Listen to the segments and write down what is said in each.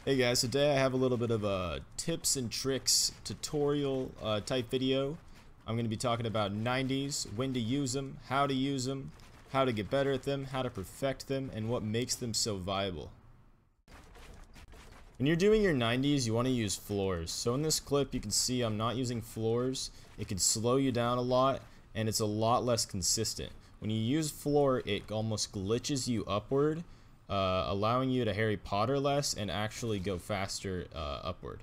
Hey guys, today I have a little bit of a tips and tricks tutorial type video. I'm going to be talking about 90s, when to use them, how to get better at them, how to perfect them, and what makes them so viable. When you're doing your 90s, you want to use floors. So in this clip, you can see I'm not using floors. It can slow you down a lot, and it's a lot less consistent. When you use floor, it almost glitches you upward, allowing you to Harry Potter less and actually go faster upward.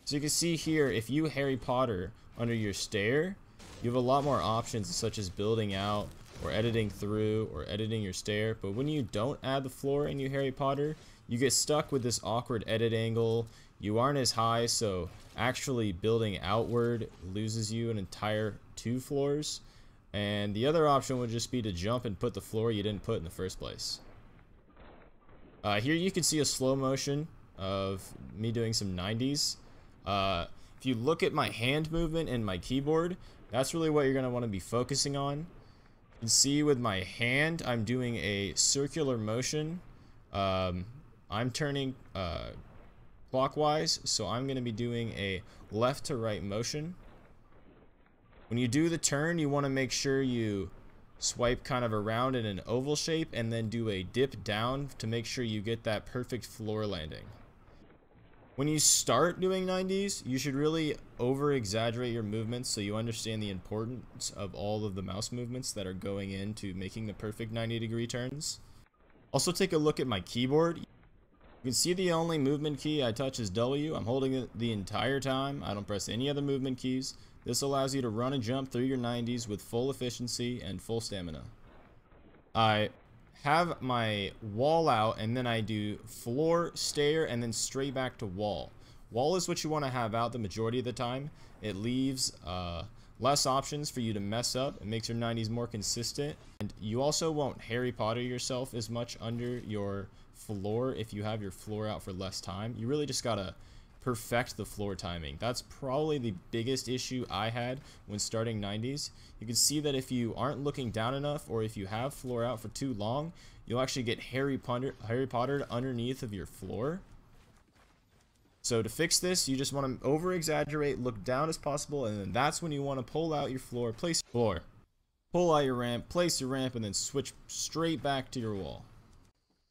So you can see here, if you Harry Potter under your stair, you have a lot more options such as building out or editing through or editing your stair. But when you don't add the floor and you Harry Potter, you get stuck with this awkward edit angle. You aren't as high, so actually building outward loses you an entire 2 floors. And the other option would just be to jump and put the floor you didn't put in the first place. Here you can see a slow motion of me doing some 90s. If you look at my hand movement and my keyboard, that's really what you're going to want to be focusing on. You can see with my hand, I'm doing a circular motion. I'm turning clockwise, so I'm going to be doing a left to right motion. When you do the turn, you want to make sure you swipe kind of around in an oval shape and then do a dip down to make sure you get that perfect floor landing. When you start doing 90s, you should really over exaggerate your movements so you understand the importance of all of the mouse movements that are going into making the perfect 90-degree turns. Also take a look at my keyboard. You can see the only movement key I touch is W. I'm holding it the entire time. I don't press any other movement keys. This allows you to run and jump through your 90s with full efficiency and full stamina. I have my wall out and then I do floor, stair, and then straight back to wall. Wall is what you want to have out the majority of the time. It leaves less options for you to mess up. It makes your 90s more consistent. And you also won't Harry Potter yourself as much under your floor if you have your floor out for less time. You really just gotta perfect the floor timing. That's probably the biggest issue I had when starting 90s. You can see that if you aren't looking down enough or if you have floor out for too long, you'll actually get Harry Pottered underneath of your floor. So to fix this, you just want to over exaggerate, look down as possible, and then that's when you want to pull out your floor, place your floor, pull out your ramp, place your ramp, and then switch straight back to your wall.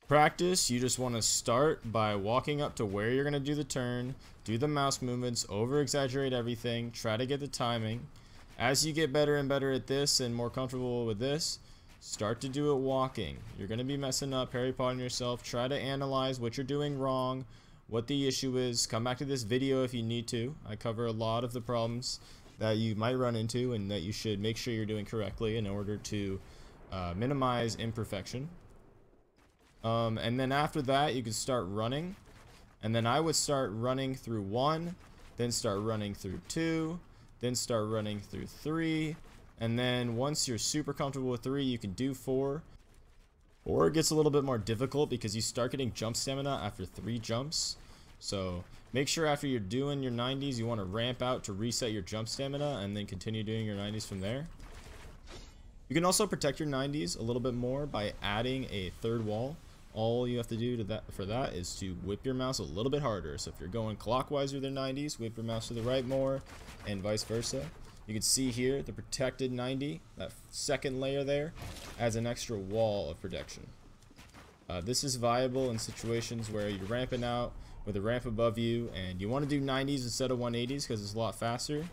Practice, you just want to start by walking up to where you're going to do the turn, do the mouse movements, over exaggerate everything, try to get the timing. As you get better and better at this and more comfortable with this, start to do it walking. You're going to be messing up, Harry Potter yourself. Try to analyze what you're doing wrong, what the issue is. Come back to this video if you need to. I cover a lot of the problems that you might run into and that you should make sure you're doing correctly in order to minimize imperfection. And then after that, you can start running. And then I would start running through 1, then start running through 2, then start running through 3. And then once you're super comfortable with 3, you can do 4. Or it gets a little bit more difficult because you start getting jump stamina after 3 jumps. So make sure after you're doing your 90s, you want to ramp out to reset your jump stamina and then continue doing your 90s from there. You can also protect your 90s a little bit more by adding a third wall. All you have to do for that is to whip your mouse a little bit harder. So if you're going clockwise with your 90s, whip your mouse to the right more, and vice versa. You can see here the protected 90, that second layer there, adds an extra wall of protection. This is viable in situations where you're ramping out with a ramp above you, and you want to do 90s instead of 180s because it's a lot faster.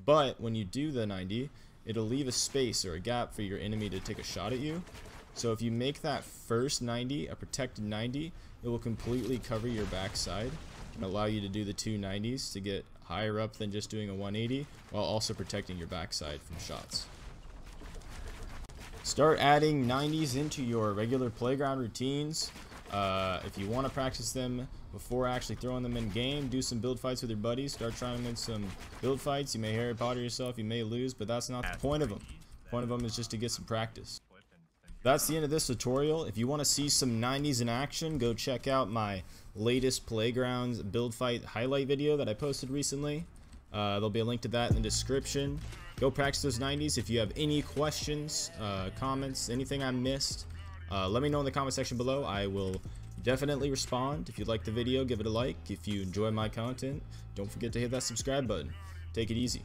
But when you do the 90, it'll leave a space or a gap for your enemy to take a shot at you. So if you make that first 90 a protected 90, it will completely cover your backside and allow you to do the 2 90s to get higher up than just doing a 180 while also protecting your backside from shots. Start adding 90s into your regular playground routines. If you want to practice them before actually throwing them in game, do some build fights with your buddies. Start trying to win some build fights. You may Harry Potter yourself, you may lose, but that's not the point of them. The point of them is just to get some practice. That's the end of this tutorial. If you want to see some 90s in action, go check out my latest Playgrounds build fight highlight video that I posted recently. There'll be a link to that in the description. Go practice those 90s. If you have any questions, comments, anything I missed, let me know in the comment section below. I will Definitely respond. If you like the video, give it a like. If you enjoy my content, don't forget to hit that subscribe button. Take it easy.